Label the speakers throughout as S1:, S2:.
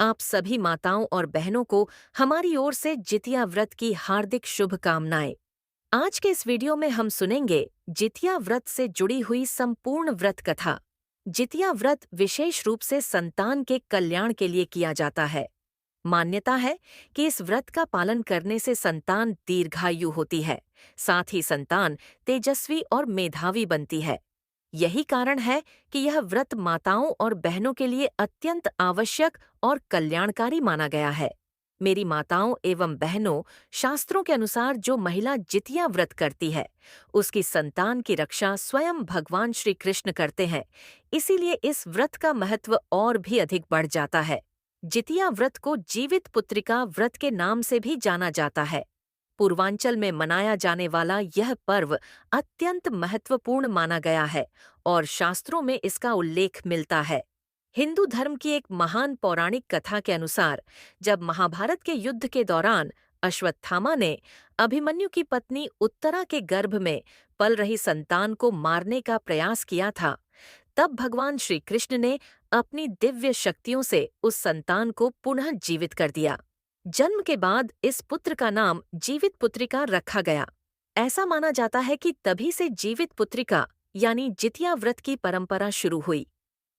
S1: आप सभी माताओं और बहनों को हमारी ओर से जितिया व्रत की हार्दिक शुभकामनाएं। आज के इस वीडियो में हम सुनेंगे जितिया व्रत से जुड़ी हुई संपूर्ण व्रत कथा। जितिया व्रत विशेष रूप से संतान के कल्याण के लिए किया जाता है। मान्यता है कि इस व्रत का पालन करने से संतान दीर्घायु होती है, साथ ही संतान तेजस्वी और मेधावी बनती है। यही कारण है कि यह व्रत माताओं और बहनों के लिए अत्यंत आवश्यक और कल्याणकारी माना गया है। मेरी माताओं एवं बहनों, शास्त्रों के अनुसार जो महिला जितिया व्रत करती है, उसकी संतान की रक्षा स्वयं भगवान श्री कृष्ण करते हैं। इसीलिए इस व्रत का महत्व और भी अधिक बढ़ जाता है। जितिया व्रत को जीवित पुत्रिका व्रत के नाम से भी जाना जाता है। पूर्वांचल में मनाया जाने वाला यह पर्व अत्यंत महत्वपूर्ण माना गया है और शास्त्रों में इसका उल्लेख मिलता है। हिंदू धर्म की एक महान पौराणिक कथा के अनुसार, जब महाभारत के युद्ध के दौरान अश्वत्थामा ने अभिमन्यु की पत्नी उत्तरा के गर्भ में पल रही संतान को मारने का प्रयास किया था, तब भगवान श्री कृष्ण ने अपनी दिव्य शक्तियों से उस संतान को पुनः जीवित कर दिया। जन्म के बाद इस पुत्र का नाम जीवित पुत्रिका रखा गया। ऐसा माना जाता है कि तभी से जीवित पुत्रिका यानी जितिया व्रत की परंपरा शुरू हुई।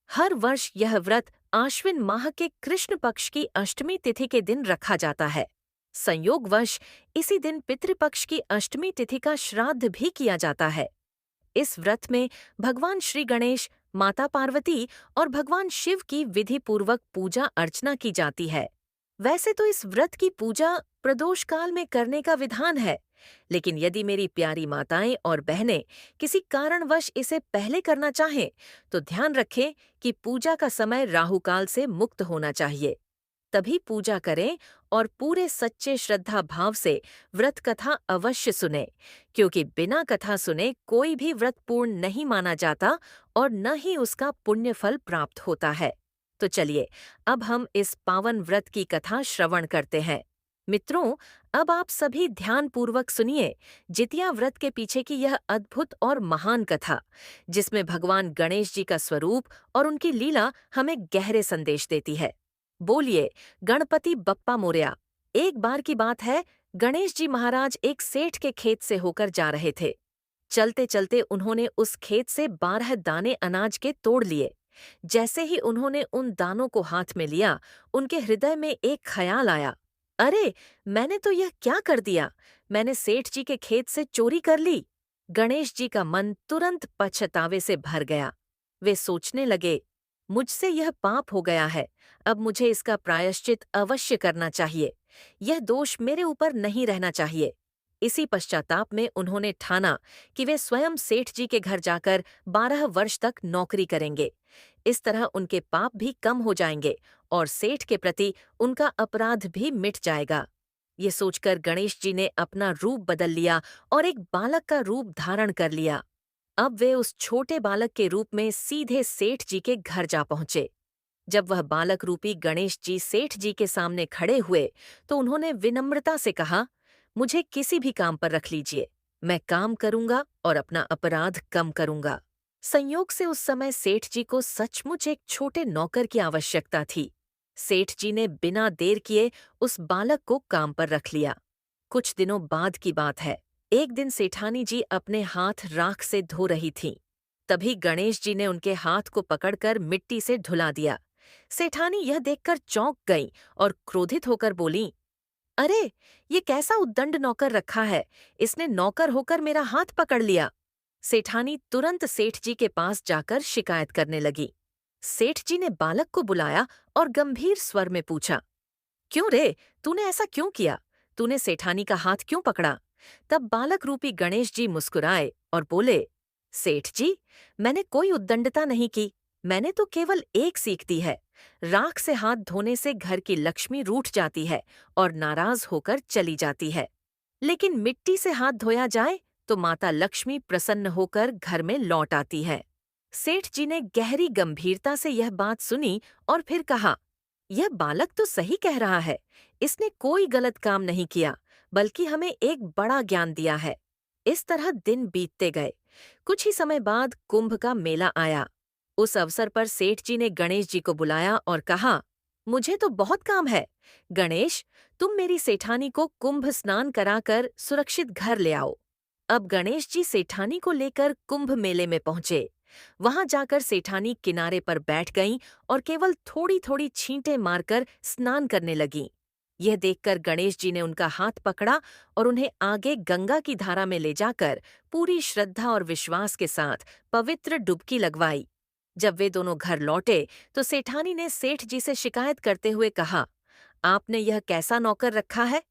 S1: हर वर्ष यह व्रत आश्विन माह के कृष्ण पक्ष की अष्टमी तिथि के दिन रखा जाता है। संयोगवश इसी दिन पितृपक्ष की अष्टमी तिथि का श्राद्ध भी किया जाता है। इस व्रत में भगवान श्री गणेश, माता पार्वती और भगवान शिव की विधि पूर्वक पूजा अर्चना की जाती है। वैसे तो इस व्रत की पूजा प्रदोष काल में करने का विधान है, लेकिन यदि मेरी प्यारी माताएं और बहनें किसी कारणवश इसे पहले करना चाहें, तो ध्यान रखें कि पूजा का समय राहु काल से मुक्त होना चाहिए। तभी पूजा करें और पूरे सच्चे श्रद्धा भाव से व्रत कथा अवश्य सुने, क्योंकि बिना कथा सुने कोई भी व्रत पूर्ण नहीं माना जाता और न ही उसका पुण्य फल प्राप्त होता है। तो चलिए, अब हम इस पावन व्रत की कथा श्रवण करते हैं। मित्रों, अब आप सभी ध्यानपूर्वक सुनिए जितिया व्रत के पीछे की यह अद्भुत और महान कथा, जिसमें भगवान गणेश जी का स्वरूप और उनकी लीला हमें गहरे संदेश देती है। बोलिए गणपति बप्पा मोरया। एक बार की बात है, गणेश जी महाराज एक सेठ के खेत से होकर जा रहे थे। चलते चलते उन्होंने उस खेत से 12 दाने अनाज के तोड़ लिए। जैसे ही उन्होंने उन दानों को हाथ में लिया, उनके हृदय में एक ख्याल आया, अरे, मैंने तो यह क्या कर दिया? मैंने सेठ जी के खेत से चोरी कर ली। गणेश जी का मन तुरंत पछतावे से भर गया। वे सोचने लगे, मुझसे यह पाप हो गया है, अब मुझे इसका प्रायश्चित अवश्य करना चाहिए। यह दोष मेरे ऊपर नहीं रहना चाहिए। इसी पश्चाताप में उन्होंने ठाना कि वे स्वयं सेठ जी के घर जाकर 12 वर्ष तक नौकरी करेंगे। इस तरह उनके पाप भी कम हो जाएंगे और सेठ के प्रति उनका अपराध भी मिट जाएगा। ये सोचकर गणेश जी ने अपना रूप बदल लिया और एक बालक का रूप धारण कर लिया। अब वे उस छोटे बालक के रूप में सीधे सेठ जी के घर जा पहुंचे। जब वह बालक रूपी गणेश जी सेठ जी के सामने खड़े हुए, तो उन्होंने विनम्रता से कहा, मुझे किसी भी काम पर रख लीजिए, मैं काम करूंगा और अपना अपराध कम करूंगा। संयोग से उस समय सेठ जी को सचमुच एक छोटे नौकर की आवश्यकता थी। सेठ जी ने बिना देर किए उस बालक को काम पर रख लिया। कुछ दिनों बाद की बात है। एक दिन सेठानी जी अपने हाथ राख से धो रही थीं। तभी गणेश जी ने उनके हाथ को पकड़कर मिट्टी से धुला दिया। सेठानी यह देखकर चौंक गईं और क्रोधित होकर बोलीं, अरे, ये कैसा उद्दंड नौकर रखा है? इसने नौकर होकर मेरा हाथ पकड़ लिया। सेठानी तुरंत सेठ जी के पास जाकर शिकायत करने लगी। सेठ जी ने बालक को बुलाया और गंभीर स्वर में पूछा, क्यों रे, तूने ऐसा क्यों किया? तूने सेठानी का हाथ क्यों पकड़ा? तब बालक रूपी गणेश जी मुस्कुराए और बोले, सेठ जी, मैंने कोई उद्दंडता नहीं की। मैंने तो केवल एक सीख दी है। राख से हाथ धोने से घर की लक्ष्मी रूठ जाती है और नाराज होकर चली जाती है, लेकिन मिट्टी से हाथ धोया जाए तो माता लक्ष्मी प्रसन्न होकर घर में लौट आती है। सेठ जी ने गहरी गंभीरता से यह बात सुनी और फिर कहा, यह बालक तो सही कह रहा है। इसने कोई गलत काम नहीं किया, बल्कि हमें एक बड़ा ज्ञान दिया है। इस तरह दिन बीतते गए। कुछ ही समय बाद कुंभ का मेला आया। उस अवसर पर सेठ जी ने गणेश जी को बुलाया और कहा, मुझे तो बहुत काम है। गणेश, तुम मेरी सेठानी को कुंभ स्नान कराकर सुरक्षित घर ले आओ। अब गणेश जी सेठानी को लेकर कुंभ मेले में पहुंचे। वहां जाकर सेठानी किनारे पर बैठ गईं और केवल थोड़ी थोड़ी छींटे मारकर स्नान करने लगीं। यह देखकर गणेश जी ने उनका हाथ पकड़ा और उन्हें आगे गंगा की धारा में ले जाकर पूरी श्रद्धा और विश्वास के साथ पवित्र डुबकी लगवाई। जब वे दोनों घर लौटे तो सेठानी ने सेठ जी से शिकायत करते हुए कहा, आपने यह कैसा नौकर रखा है?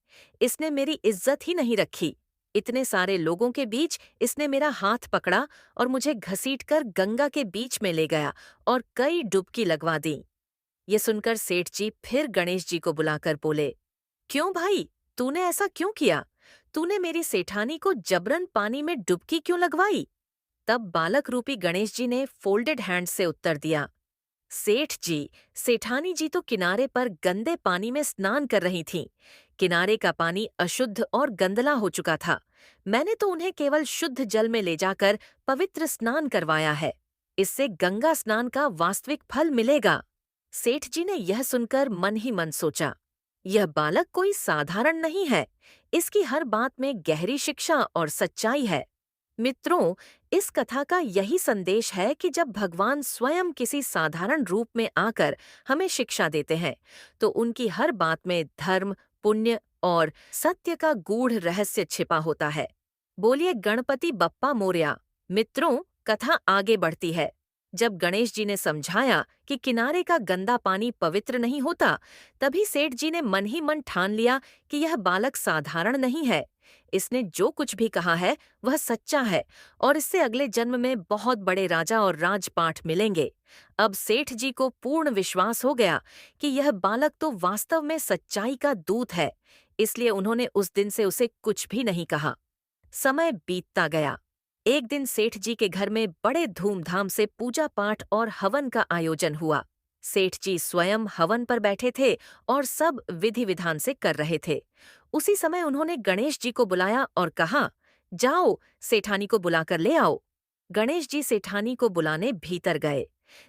S1: इसने मेरी इज्जत ही नहीं रखी। इतने सारे लोगों के बीच इसने मेरा हाथ पकड़ा और मुझे घसीटकर गंगा के बीच में ले गया और कई डुबकी लगवा दी। ये सुनकर सेठ जी फिर गणेश जी को बुलाकर बोले, क्यों भाई, तूने ऐसा क्यों किया? तूने मेरी सेठानी को जबरन पानी में डुबकी क्यों लगवाई? तब बालक रूपी गणेश जी ने फोल्डेड हैंड से उत्तर दिया, सेठ जी, सेठानी जी तो किनारे पर गंदे पानी में स्नान कर रही थीं। किनारे का पानी अशुद्ध और गंदला हो चुका था। मैंने तो उन्हें केवल शुद्ध जल में ले जाकर पवित्र स्नान करवाया है। इससे गंगा स्नान का वास्तविक फल मिलेगा। सेठ जी ने यह सुनकर मन ही मन सोचा, यह बालक कोई साधारण नहीं है। इसकी हर बात में गहरी शिक्षा और सच्चाई है। मित्रों, इस कथा का यही संदेश है कि जब भगवान स्वयं किसी साधारण रूप में आकर हमें शिक्षा देते हैं, तो उनकी हर बात में धर्म, पुण्य और सत्य का गूढ़ रहस्य छिपा होता है। बोलिए गणपति बप्पा मोरया। मित्रों, कथा आगे बढ़ती है। जब गणेश जी ने समझाया कि किनारे का गंदा पानी पवित्र नहीं होता, तभी सेठ जी ने मन ही मन ठान लिया कि यह बालक साधारण नहीं है। इसने जो कुछ भी कहा है वह सच्चा है और इससे अगले जन्म में बहुत बड़े राजा और राजपाट मिलेंगे। अब सेठ जी को पूर्ण विश्वास हो गया कि यह बालक तो वास्तव में सच्चाई का दूत है, इसलिए उन्होंने उस दिन से उसे कुछ भी नहीं कहा। समय बीतता गया। एक दिन सेठ जी के घर में बड़े धूमधाम से पूजा पाठ और हवन का आयोजन हुआ। सेठ जी स्वयं हवन पर बैठे थे और सब विधि विधान से कर रहे थे। उसी समय उन्होंने गणेश जी को बुलाया और कहा, जाओ, सेठानी को बुलाकर ले आओ। गणेश जी सेठानी को बुलाने भीतर गए।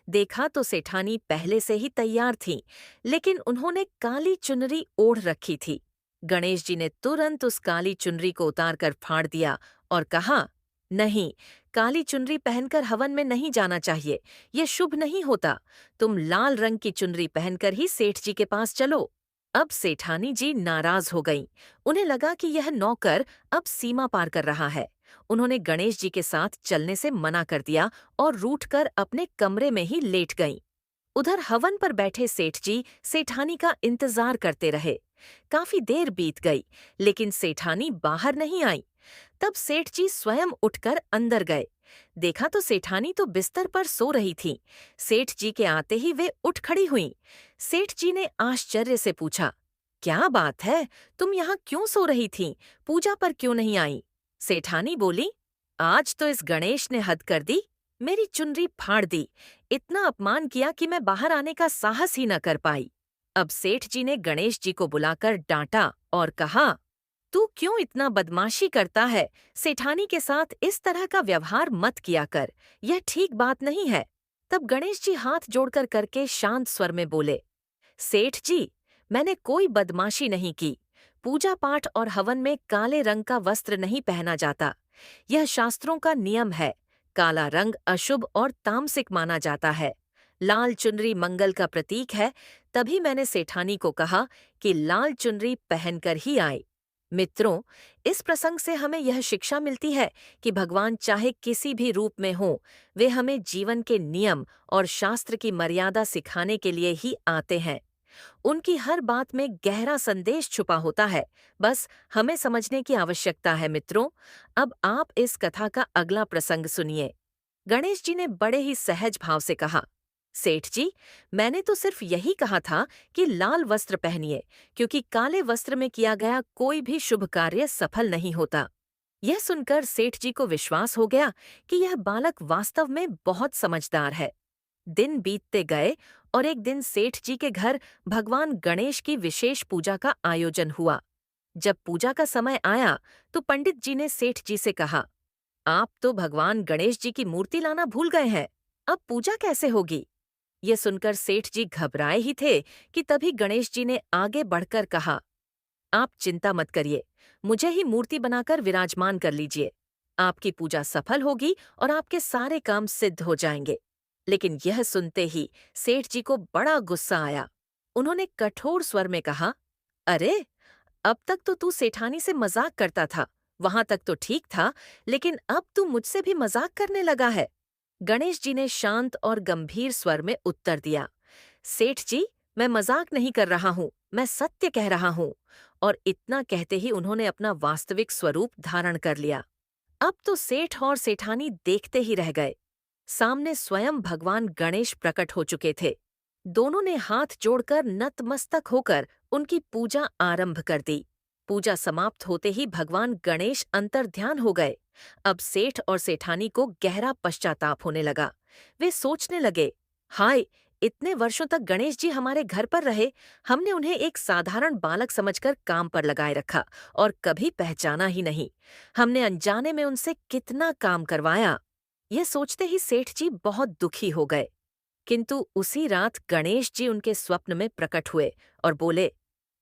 S1: देखा तो सेठानी पहले से ही तैयार थीं, लेकिन उन्होंने काली चुनरी ओढ़ रखी थी। गणेश जी ने तुरंत उस काली चुनरी को उतारकर फाड़ दिया और कहा, नहीं, काली चुनरी पहनकर हवन में नहीं जाना चाहिए, ये शुभ नहीं होता। तुम लाल रंग की चुनरी पहनकर ही सेठ जी के पास चलो। अब सेठानी जी नाराज हो गईं। उन्हें लगा कि यह नौकर अब सीमा पार कर रहा है। उन्होंने गणेश जी के साथ चलने से मना कर दिया और रूठकर अपने कमरे में ही लेट गईं। उधर हवन पर बैठे सेठ जी सेठानी का इंतजार करते रहे। काफी देर बीत गई, लेकिन सेठानी बाहर नहीं आई। तब सेठ जी स्वयं उठकर अंदर गए। देखा तो सेठानी तो बिस्तर पर सो रही थीं। सेठ जी के आते ही वे उठ खड़ी हुईं। सेठ जी ने आश्चर्य से पूछा, क्या बात है, तुम यहाँ क्यों सो रही थीं? पूजा पर क्यों नहीं आई? सेठानी बोली, आज तो इस गणेश ने हद कर दी, मेरी चुनरी फाड़ दी, इतना अपमान किया कि मैं बाहर आने का साहस ही न कर पाई। अब सेठ जी ने गणेश जी को बुलाकर डांटा और कहा, तू क्यों इतना बदमाशी करता है? सेठानी के साथ इस तरह का व्यवहार मत किया कर, यह ठीक बात नहीं है। तब गणेश जी हाथ जोड़कर करके शांत स्वर में बोले, सेठ जी, मैंने कोई बदमाशी नहीं की। पूजा पाठ और हवन में काले रंग का वस्त्र नहीं पहना जाता। यह शास्त्रों का नियम है। काला रंग अशुभ और तामसिक माना जाता है। लाल चुनरी मंगल का प्रतीक है। तभी मैंने सेठानी को कहा कि लाल चुनरी पहनकर ही आए। मित्रों, इस प्रसंग से हमें यह शिक्षा मिलती है कि भगवान चाहे किसी भी रूप में हों, वे हमें जीवन के नियम और शास्त्र की मर्यादा सिखाने के लिए ही आते हैं। उनकी हर बात में गहरा संदेश छुपा होता है, बस हमें समझने की आवश्यकता है। मित्रों, अब आप इस कथा का अगला प्रसंग सुनिए। गणेश जी ने बड़े ही सहज भाव से कहा, सेठ जी, मैंने तो सिर्फ यही कहा था कि लाल वस्त्र पहनिए, क्योंकि काले वस्त्र में किया गया कोई भी शुभ कार्य सफल नहीं होता। यह सुनकर सेठ जी को विश्वास हो गया कि यह बालक वास्तव में बहुत समझदार है। दिन बीतते गए और एक दिन सेठ जी के घर भगवान गणेश की विशेष पूजा का आयोजन हुआ। जब पूजा का समय आया तो पंडित जी ने सेठ जी से कहा, आप तो भगवान गणेश जी की मूर्ति लाना भूल गए हैं, अब पूजा कैसे होगी? ये सुनकर सेठ जी घबराए ही थे कि तभी गणेश जी ने आगे बढ़कर कहा, आप चिंता मत करिए, मुझे ही मूर्ति बनाकर विराजमान कर लीजिए। आपकी पूजा सफल होगी और आपके सारे काम सिद्ध हो जाएंगे। लेकिन यह सुनते ही सेठ जी को बड़ा गुस्सा आया। उन्होंने कठोर स्वर में कहा, अरे, अब तक तो तू सेठानी से मजाक करता था, वहां तक तो ठीक था, लेकिन अब तू मुझसे भी मजाक करने लगा है। गणेश जी ने शांत और गंभीर स्वर में उत्तर दिया, सेठ जी, मैं मजाक नहीं कर रहा हूँ, मैं सत्य कह रहा हूँ। और इतना कहते ही उन्होंने अपना वास्तविक स्वरूप धारण कर लिया। अब तो सेठ और सेठानी देखते ही रह गए। सामने स्वयं भगवान गणेश प्रकट हो चुके थे। दोनों ने हाथ जोड़कर नतमस्तक होकर उनकी पूजा आरंभ कर दी। पूजा समाप्त होते ही भगवान गणेश अंतर्ध्यान हो गए। अब सेठ और सेठानी को गहरा पश्चाताप होने लगा। वे सोचने लगे, हाय, इतने वर्षों तक गणेश जी हमारे घर पर रहे, हमने उन्हें एक साधारण बालक समझकर काम पर लगाए रखा और कभी पहचाना ही नहीं। हमने अनजाने में उनसे कितना काम करवाया। ये सोचते ही सेठ जी बहुत दुखी हो गए। किंतु उसी रात गणेश जी उनके स्वप्न में प्रकट हुए और बोले,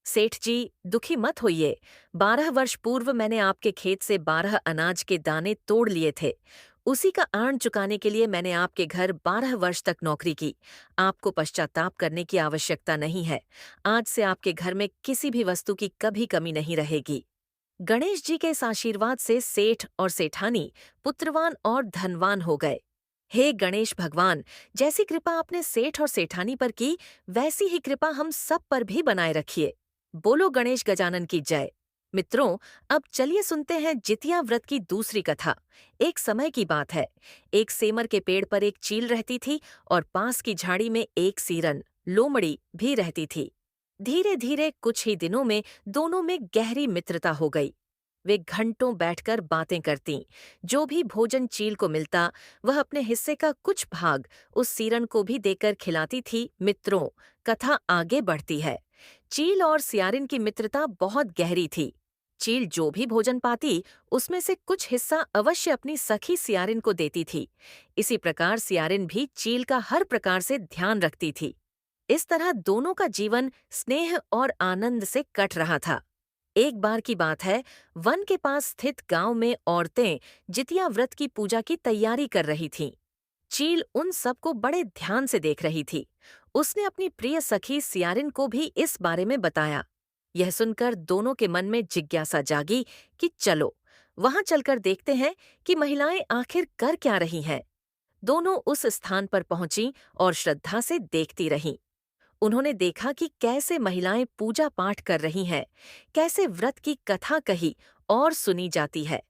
S1: सेठ जी, दुखी मत होइए। 12 वर्ष पूर्व मैंने आपके खेत से 12 अनाज के दाने तोड़ लिए थे। उसी का आर्ण चुकाने के लिए मैंने आपके घर 12 वर्ष तक नौकरी की। आपको पश्चाताप करने की आवश्यकता नहीं है। आज से आपके घर में किसी भी वस्तु की कभी कमी नहीं रहेगी। गणेश जी के इस आशीर्वाद से सेठ और सेठानी पुत्रवान और धनवान हो गए। हे गणेश भगवान, जैसी कृपा आपने सेठ और सेठानी पर की, वैसी ही कृपा हम सब पर भी बनाए रखिए। बोलो गणेश गजानन की जय। मित्रों, अब चलिए सुनते हैं जितिया व्रत की दूसरी कथा। एक समय की बात है। एक सेमर के पेड़ पर एक चील रहती थी और पास की झाड़ी में एक सीरन, लोमड़ी भी रहती थी। धीरे धीरे कुछ ही दिनों में दोनों में गहरी मित्रता हो गई। वे घंटों बैठकर बातें करतीं। जो भी भोजन चील को मिलता, वह अपने हिस्से का कुछ भाग उस सीरन को भी देकर खिलाती थी। मित्रों, कथा आगे बढ़ती है। चील और सियारिन की मित्रता बहुत गहरी थी। चील जो भी भोजन पाती, उसमें से कुछ हिस्सा अवश्य अपनी सखी सियारिन को देती थी। इसी प्रकार सियारिन भी चील का हर प्रकार से ध्यान रखती थी। इस तरह दोनों का जीवन स्नेह और आनंद से कट रहा था। एक बार की बात है, वन के पास स्थित गांव में औरतें जितिया व्रत की पूजा की तैयारी कर रही थीं। चील उन सबको बड़े ध्यान से देख रही थी। उसने अपनी प्रिय सखी सियारिन को भी इस बारे में बताया। यह सुनकर दोनों के मन में जिज्ञासा जागी कि चलो, वहां चलकर देखते हैं कि महिलाएं आखिर कर क्या रही हैं। दोनों उस स्थान पर पहुंची और श्रद्धा से देखती रहीं। उन्होंने देखा कि कैसे महिलाएं पूजा पाठ कर रही हैं, कैसे व्रत की कथा कही और सुनी जाती है।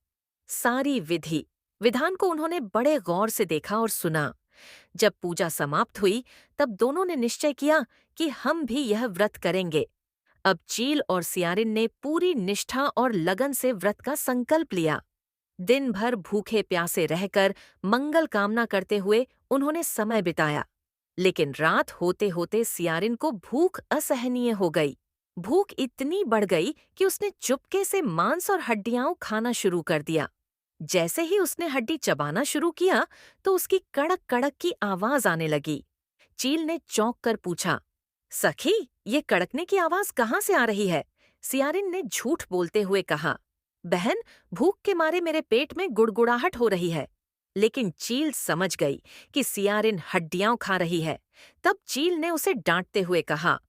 S1: सारी विधि विधान को उन्होंने बड़े गौर से देखा और सुना। जब पूजा समाप्त हुई, तब दोनों ने निश्चय किया कि हम भी यह व्रत करेंगे। अब चील और सियारिन ने पूरी निष्ठा और लगन से व्रत का संकल्प लिया। दिन भर भूखे प्यासे रहकर मंगल कामना करते हुए उन्होंने समय बिताया। लेकिन रात होते होते सियारिन को भूख असहनीय हो गई। भूख इतनी बढ़ गई कि उसने चुपके से मांस और हड्डियां खाना शुरू कर दिया। जैसे ही उसने हड्डी चबाना शुरू किया, तो उसकी कड़क कड़क की आवाज आने लगी। चील ने चौंक कर पूछा, सखी, ये कड़कने की आवाज कहाँ से आ रही है? सियारिन ने झूठ बोलते हुए कहा, बहन, भूख के मारे मेरे पेट में गुड़गुड़ाहट हो रही है। लेकिन चील समझ गई कि सियारिन हड्डियां खा रही है। तब चील ने उसे डांटते हुए कहा,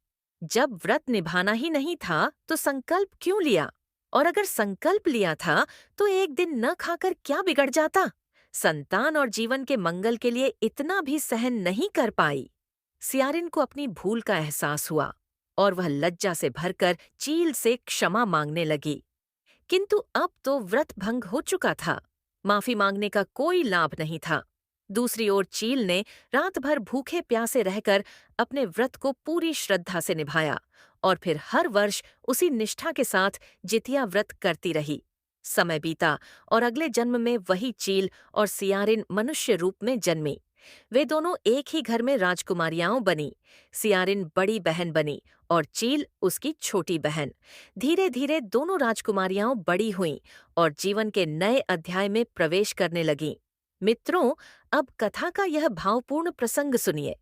S1: जब व्रत निभाना ही नहीं था तो संकल्प क्यों लिया? और अगर संकल्प लिया था तो एक दिन न खाकर क्या बिगड़ जाता? संतान और जीवन के मंगल के लिए इतना भी सहन नहीं कर पाई। सियारिन को अपनी भूल का एहसास हुआ और वह लज्जा से भरकर चील से क्षमा मांगने लगी। किंतु अब तो व्रत भंग हो चुका था। माफी मांगने का कोई लाभ नहीं था। दूसरी ओर चील ने रात भर भूखे प्यासे रहकर अपने व्रत को पूरी श्रद्धा से निभाया और फिर हर वर्ष उसी निष्ठा के साथ जितिया व्रत करती रही। समय बीता और अगले जन्म में वही चील और सियारिन मनुष्य रूप में जन्मी। वे दोनों एक ही घर में राजकुमारियां बनी। सियारिन बड़ी बहन बनी और चील उसकी छोटी बहन। धीरे धीरे दोनों राजकुमारियां बड़ी हुईं और जीवन के नए अध्याय में प्रवेश करने लगीं। मित्रों, अब कथा का यह भावपूर्ण प्रसंग सुनिए।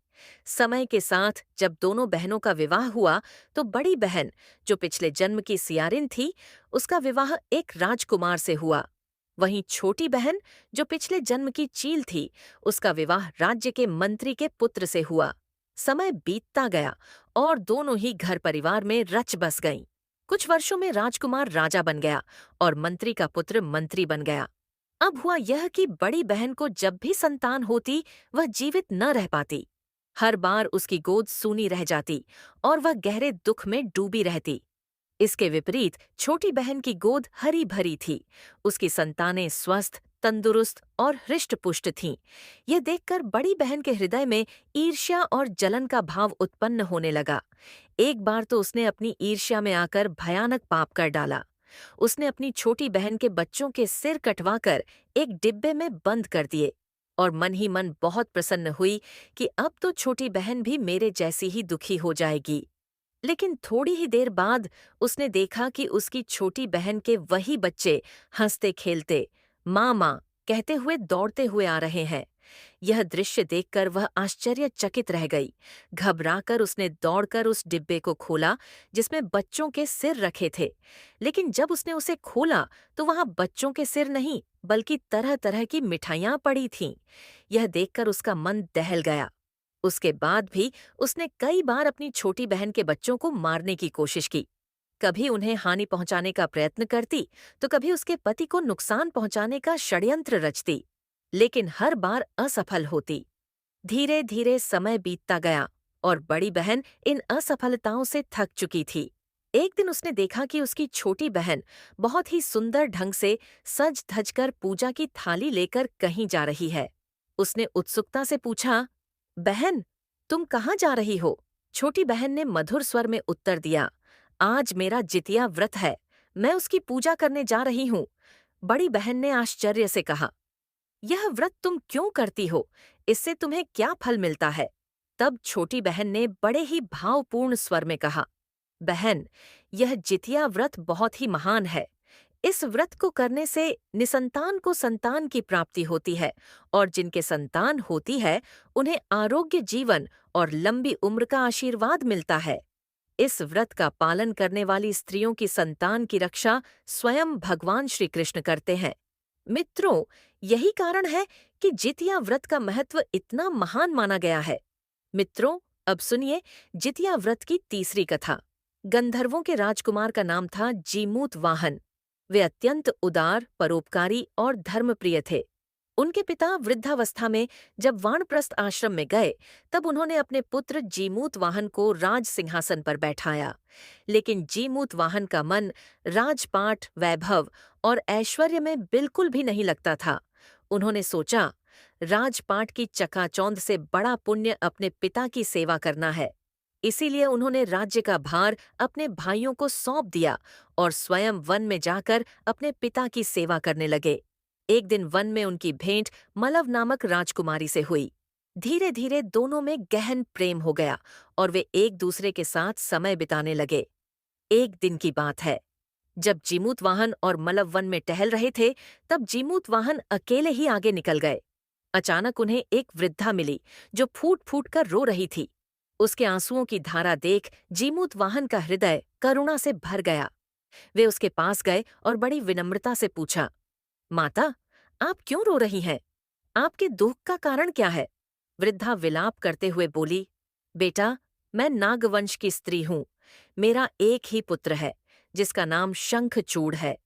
S1: समय के साथ जब दोनों बहनों का विवाह हुआ तो बड़ी बहन, जो पिछले जन्म की सियारिन थी, उसका विवाह एक राजकुमार से हुआ। वहीं छोटी बहन, जो पिछले जन्म की चील थी, उसका विवाह राज्य के मंत्री के पुत्र से हुआ। समय बीतता गया और दोनों ही घर परिवार में रच बस गईं। कुछ वर्षों में राजकुमार राजा बन गया और मंत्री का पुत्र मंत्री बन गया। अब हुआ यह कि बड़ी बहन को जब भी संतान होती, वह जीवित न रह पाती। हर बार उसकी गोद सूनी रह जाती और वह गहरे दुख में डूबी रहती। इसके विपरीत छोटी बहन की गोद हरी भरी थी। उसकी संतानें स्वस्थ, तंदुरुस्त और हृष्ट-पुष्ट थीं। यह देखकर बड़ी बहन के हृदय में ईर्ष्या और जलन का भाव उत्पन्न होने लगा। एक बार तो उसने अपनी ईर्ष्या में आकर भयानक पाप कर डाला। उसने अपनी छोटी बहन के बच्चों के सिर कटवाकर एक डिब्बे में बंद कर दिए और मन ही मन बहुत प्रसन्न हुई कि अब तो छोटी बहन भी मेरे जैसी ही दुखी हो जाएगी। लेकिन थोड़ी ही देर बाद उसने देखा कि उसकी छोटी बहन के वही बच्चे हंसते खेलते माँ माँ कहते हुए दौड़ते हुए आ रहे हैं। यह दृश्य देखकर वह आश्चर्यचकित रह गई। घबराकर उसने दौड़कर उस डिब्बे को खोला जिसमें बच्चों के सिर रखे थे। लेकिन जब उसने उसे खोला तो वहां बच्चों के सिर नहीं, बल्कि तरह तरह की मिठाइयां पड़ी थीं। यह देखकर उसका मन दहल गया। उसके बाद भी उसने कई बार अपनी छोटी बहन के बच्चों को मारने की कोशिश की। कभी उन्हें हानि पहुंचाने का प्रयत्न करती, तो कभी उसके पति को नुकसान पहुंचाने का षड्यंत्र रचती, लेकिन हर बार असफल होती। धीरे धीरे समय बीतता गया और बड़ी बहन इन असफलताओं से थक चुकी थी। एक दिन उसने देखा कि उसकी छोटी बहन बहुत ही सुंदर ढंग से सज धज कर पूजा की थाली लेकर कहीं जा रही है। उसने उत्सुकता से पूछा, बहन, तुम कहाँ जा रही हो? छोटी बहन ने मधुर स्वर में उत्तर दिया, आज मेरा जितिया व्रत है, मैं उसकी पूजा करने जा रही हूँ। बड़ी बहन ने आश्चर्य से कहा, यह व्रत तुम क्यों करती हो? इससे तुम्हें क्या फल मिलता है? तब छोटी बहन ने बड़े ही भावपूर्ण स्वर में कहा, बहन, यह जितिया व्रत बहुत ही महान है। इस व्रत को करने से निसंतान को संतान की प्राप्ति होती है और जिनके संतान होती है उन्हें आरोग्य जीवन और लंबी उम्र का आशीर्वाद मिलता है। इस व्रत का पालन करने वाली स्त्रियों की संतान की रक्षा स्वयं भगवान श्री कृष्ण करते हैं। मित्रों, यही कारण है कि जितिया व्रत का महत्व इतना महान माना गया है। मित्रों, अब सुनिए जितिया व्रत की तीसरी कथा। गंधर्वों के राजकुमार का नाम था जीमूत वाहन। वे अत्यंत उदार, परोपकारी और धर्मप्रिय थे। उनके पिता वृद्धावस्था में जब वानप्रस्थ आश्रम में गए, तब उन्होंने अपने पुत्र जीमूत वाहन को राज सिंहासन पर बैठाया। लेकिन जीमूत वाहन का मन राजपाट, वैभव और ऐश्वर्य में बिल्कुल भी नहीं लगता था। उन्होंने सोचा, राजपाट की चकाचौंध से बड़ा पुण्य अपने पिता की सेवा करना है। इसीलिए उन्होंने राज्य का भार अपने भाइयों को सौंप दिया और स्वयं वन में जाकर अपने पिता की सेवा करने लगे। एक दिन वन में उनकी भेंट मलव नामक राजकुमारी से हुई। धीरे धीरे दोनों में गहन प्रेम हो गया और वे एक दूसरे के साथ समय बिताने लगे। एक दिन की बात है, जब जीमूत वाहन और मलव वन में टहल रहे थे, तब जीमूत वाहन अकेले ही आगे निकल गए। अचानक उन्हें एक वृद्धा मिली जो फूट फूट कर रो रही थी। उसके आंसुओं की धारा देख जीमूत वाहन का हृदय करुणा से भर गया। वे उसके पास गए और बड़ी विनम्रता से पूछा, माता, आप क्यों रो रही हैं? आपके दुख का कारण क्या है? वृद्धा विलाप करते हुए बोली, बेटा, मैं नागवंश की स्त्री हूँ। मेरा एक ही पुत्र है जिसका नाम शंखचूड़ है।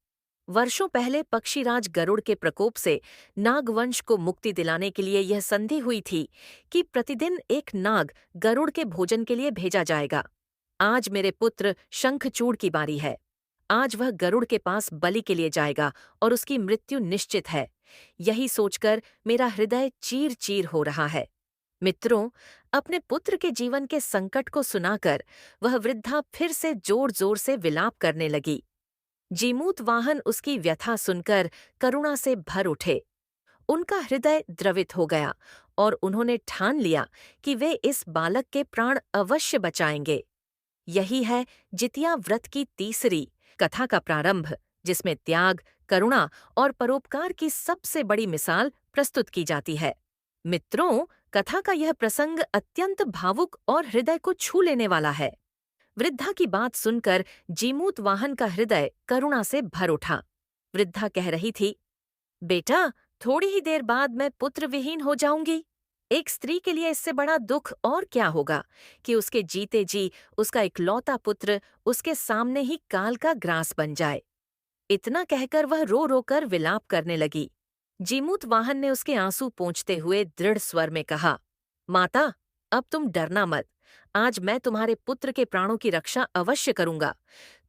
S1: वर्षों पहले पक्षीराज गरुड़ के प्रकोप से नागवंश को मुक्ति दिलाने के लिए यह संधि हुई थी कि प्रतिदिन एक नाग गरुड़ के भोजन के लिए भेजा जाएगा। आज मेरे पुत्र शंखचूड़ की बारी है। आज वह गरुड़ के पास बलि के लिए जाएगा और उसकी मृत्यु निश्चित है। यही सोचकर मेरा हृदय चीर चीर हो रहा है। मित्रों, अपने पुत्र के जीवन के संकट को सुनाकर वह वृद्धा फिर से जोर जोर से विलाप करने लगी। जीमूत वाहन उसकी व्यथा सुनकर करुणा से भर उठे। उनका हृदय द्रवित हो गया और उन्होंने ठान लिया कि वे इस बालक के प्राण अवश्य बचाएंगे। यही है जितिया व्रत की तीसरी कथा का प्रारंभ, जिसमें त्याग, करुणा और परोपकार की सबसे बड़ी मिसाल प्रस्तुत की जाती है। मित्रों, कथा का यह प्रसंग अत्यंत भावुक और हृदय को छू लेने वाला है। वृद्धा की बात सुनकर जीमूत वाहन का हृदय करुणा से भर उठा। वृद्धा कह रही थी, बेटा, थोड़ी ही देर बाद मैं पुत्र विहीन हो जाऊंगी। एक स्त्री के लिए इससे बड़ा दुख और क्या होगा कि उसके जीते जी उसका इकलौता पुत्र उसके सामने ही काल का ग्रास बन जाए। इतना कहकर वह रो रो कर विलाप करने लगी। जीमूत वाहन ने उसके आंसू पोंछते हुए दृढ़ स्वर में कहा, माता, अब तुम डरना मत। आज मैं तुम्हारे पुत्र के प्राणों की रक्षा अवश्य करूंगा।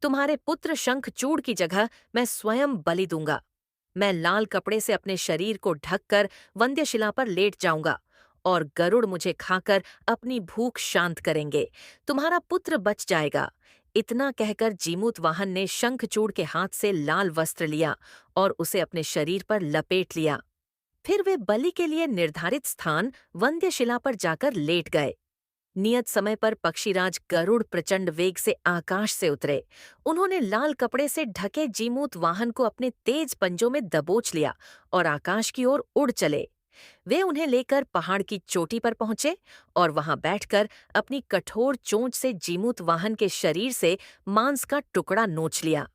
S1: तुम्हारे पुत्र शंखचूड़ की जगह मैं स्वयं बलि दूंगा। मैं लाल कपड़े से अपने शरीर को ढककर वंद्यशिला पर लेट जाऊंगा और गरुड़ मुझे खाकर अपनी भूख शांत करेंगे। तुम्हारा पुत्र बच जाएगा। इतना कहकर जीमूत वाहन ने शंखचूड़ के हाथ से लाल वस्त्र लिया और उसे अपने शरीर पर लपेट लिया। फिर वे बलि के लिए निर्धारित स्थान वंद्यशिला पर जाकर लेट गए। नियत समय पर पक्षीराज गरुड़ प्रचंड वेग से आकाश से उतरे। उन्होंने लाल कपड़े से ढके जीमूत वाहन को अपने तेज पंजों में दबोच लिया और आकाश की ओर उड़ चले। वे उन्हें लेकर पहाड़ की चोटी पर पहुंचे और वहां बैठकर अपनी कठोर चोंच से जीमूत वाहन के शरीर से मांस का टुकड़ा नोच लिया।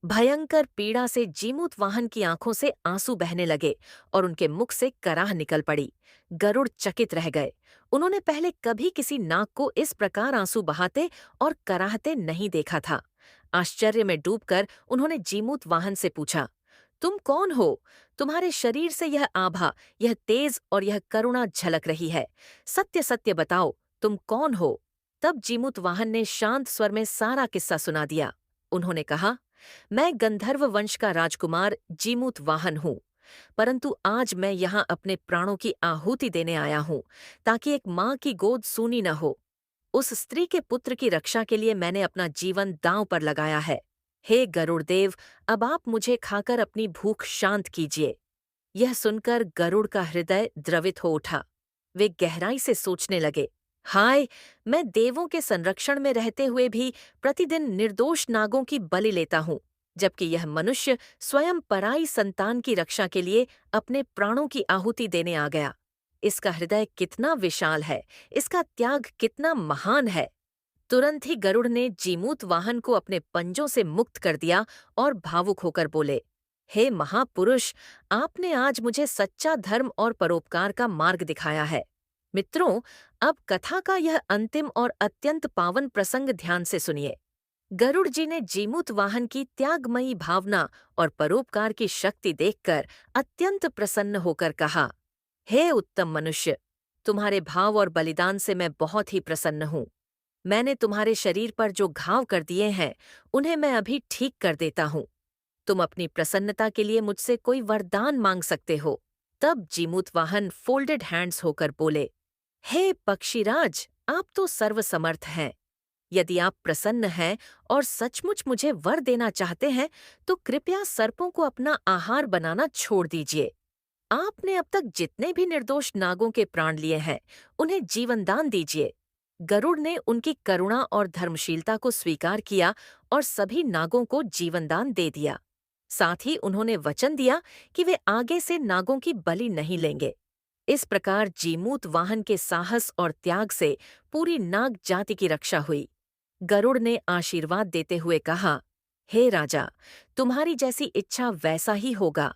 S1: भयंकर पीड़ा से जीमूत वाहन की आंखों से आंसू बहने लगे और उनके मुख से कराह निकल पड़ी। गरुड़ चकित रह गए। उन्होंने पहले कभी किसी नाग को इस प्रकार आंसू बहाते और कराहते नहीं देखा था। आश्चर्य में डूबकर उन्होंने जीमूत वाहन से पूछा, तुम कौन हो? तुम्हारे शरीर से यह आभा, यह तेज और यह करुणा झलक रही है। सत्य सत्य बताओ, तुम कौन हो? तब जीमूत वाहन ने शांत स्वर में सारा किस्सा सुना दिया। उन्होंने कहा, मैं गंधर्व वंश का राजकुमार जीमूत वाहन हूँ, परंतु आज मैं यहाँ अपने प्राणों की आहुति देने आया हूँ ताकि एक माँ की गोद सूनी न हो। उस स्त्री के पुत्र की रक्षा के लिए मैंने अपना जीवन दांव पर लगाया है। हे गरुड़देव, अब आप मुझे खाकर अपनी भूख शांत कीजिए। यह सुनकर गरुड़ का हृदय द्रवित हो उठा। वे गहराई से सोचने लगे, हाय, मैं देवों के संरक्षण में रहते हुए भी प्रतिदिन निर्दोष नागों की बलि लेता हूँ, जबकि यह मनुष्य स्वयं पराई संतान की रक्षा के लिए अपने प्राणों की आहुति देने आ गया। इसका हृदय कितना विशाल है, इसका त्याग कितना महान है। तुरंत ही गरुड़ ने जीमूत वाहन को अपने पंजों से मुक्त कर दिया और भावुक होकर बोले, हे महापुरुष, आपने आज मुझे सच्चा धर्म और परोपकार का मार्ग दिखाया है। मित्रों, अब कथा का यह अंतिम और अत्यंत पावन प्रसंग ध्यान से सुनिए। गरुड़ जी ने जीमूत वाहन की त्यागमयी भावना और परोपकार की शक्ति देखकर अत्यंत प्रसन्न होकर कहा, हे उत्तम मनुष्य, तुम्हारे भाव और बलिदान से मैं बहुत ही प्रसन्न हूँ। मैंने तुम्हारे शरीर पर जो घाव कर दिए हैं, उन्हें मैं अभी ठीक कर देता हूँ। तुम अपनी प्रसन्नता के लिए मुझसे कोई वरदान मांग सकते हो। तब जीमूत वाहन फोल्डेड हैंड्स होकर बोले, हे पक्षीराज, आप तो सर्वसमर्थ हैं। यदि आप प्रसन्न हैं और सचमुच मुझे वर देना चाहते हैं, तो कृपया सर्पों को अपना आहार बनाना छोड़ दीजिए। आपने अब तक जितने भी निर्दोष नागों के प्राण लिए हैं, उन्हें जीवनदान दीजिए। गरुड़ ने उनकी करुणा और धर्मशीलता को स्वीकार किया और सभी नागों को जीवनदान दे दिया। साथ ही उन्होंने वचन दिया कि वे आगे से नागों की बलि नहीं लेंगे। इस प्रकार जीमूत वाहन के साहस और त्याग से पूरी नाग जाति की रक्षा हुई। गरुड़ ने आशीर्वाद देते हुए कहा, हे राजा, तुम्हारी जैसी इच्छा वैसा ही होगा।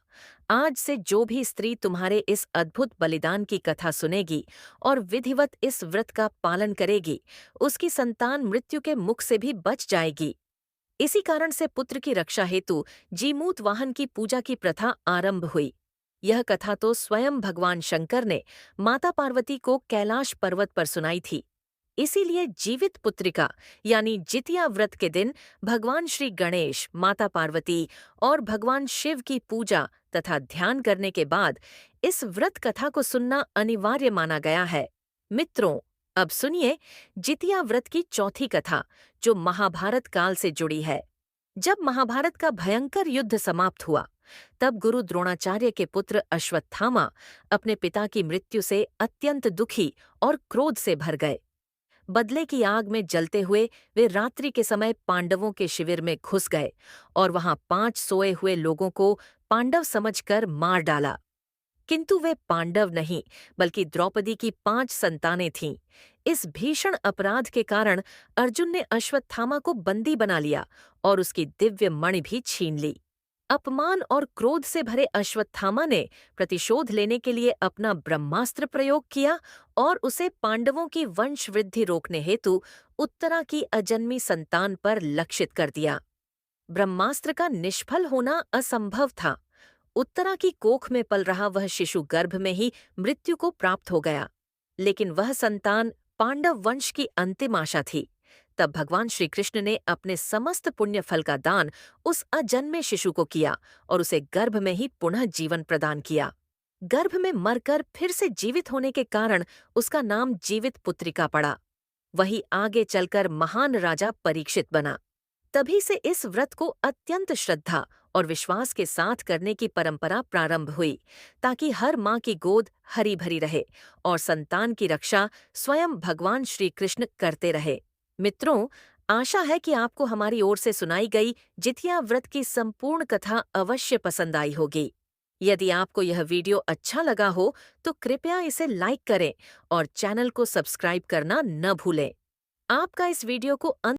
S1: आज से जो भी स्त्री तुम्हारे इस अद्भुत बलिदान की कथा सुनेगी और विधिवत इस व्रत का पालन करेगी, उसकी संतान मृत्यु के मुख से भी बच जाएगी। इसी कारण से पुत्र की रक्षा हेतु जीमूत वाहन की पूजा की प्रथा आरंभ हुई। यह कथा तो स्वयं भगवान शंकर ने माता पार्वती को कैलाश पर्वत पर सुनाई थी। इसीलिए जीवित पुत्रिका यानी जितिया व्रत के दिन भगवान श्री गणेश, माता पार्वती और भगवान शिव की पूजा तथा ध्यान करने के बाद इस व्रत कथा को सुनना अनिवार्य माना गया है। मित्रों, अब सुनिए जितिया व्रत की चौथी कथा, जो महाभारत काल से जुड़ी है। जब महाभारत का भयंकर युद्ध समाप्त हुआ, तब गुरु द्रोणाचार्य के पुत्र अश्वत्थामा अपने पिता की मृत्यु से अत्यंत दुखी और क्रोध से भर गए। बदले की आग में जलते हुए वे रात्रि के समय पांडवों के शिविर में घुस गए और वहां 5 सोए हुए लोगों को पांडव समझकर मार डाला। किंतु वे पांडव नहीं, बल्कि द्रौपदी की 5 संतानें थीं। इस भीषण अपराध के कारण अर्जुन ने अश्वत्थामा को बंदी बना लिया और उसकी दिव्य मणि भी छीन ली। अपमान और क्रोध से भरे अश्वत्थामा ने प्रतिशोध लेने के लिए अपना ब्रह्मास्त्र प्रयोग किया और उसे पांडवों की वंश वृद्धि रोकने हेतु उत्तरा की अजन्मी संतान पर लक्षित कर दिया। ब्रह्मास्त्र का निष्फल होना असंभव था। उत्तरा की कोख में पल रहा वह शिशु गर्भ में ही मृत्यु को प्राप्त हो गया। लेकिन वह संतान पांडव वंश की अंतिम आशा थी। तब भगवान श्री कृष्ण ने अपने समस्त पुण्य फल का दान उस अजन्मे शिशु को किया और उसे गर्भ में ही पुनः जीवन प्रदान किया। गर्भ में मरकर फिर से जीवित होने के कारण उसका नाम जीवित पुत्रिका पड़ा। वही आगे चलकर महान राजा परीक्षित बना। तभी से इस व्रत को अत्यंत श्रद्धा और विश्वास के साथ करने की परंपरा प्रारंभ हुई, ताकि हर माँ की गोद हरी भरी रहे और संतान की रक्षा स्वयं भगवान श्री कृष्ण करते रहे। मित्रों, आशा है कि आपको हमारी ओर से सुनाई गई जितिया व्रत की संपूर्ण कथा अवश्य पसंद आई होगी। यदि आपको यह वीडियो अच्छा लगा हो तो कृपया इसे लाइक करें और चैनल को सब्सक्राइब करना न भूलें। आपका इस वीडियो को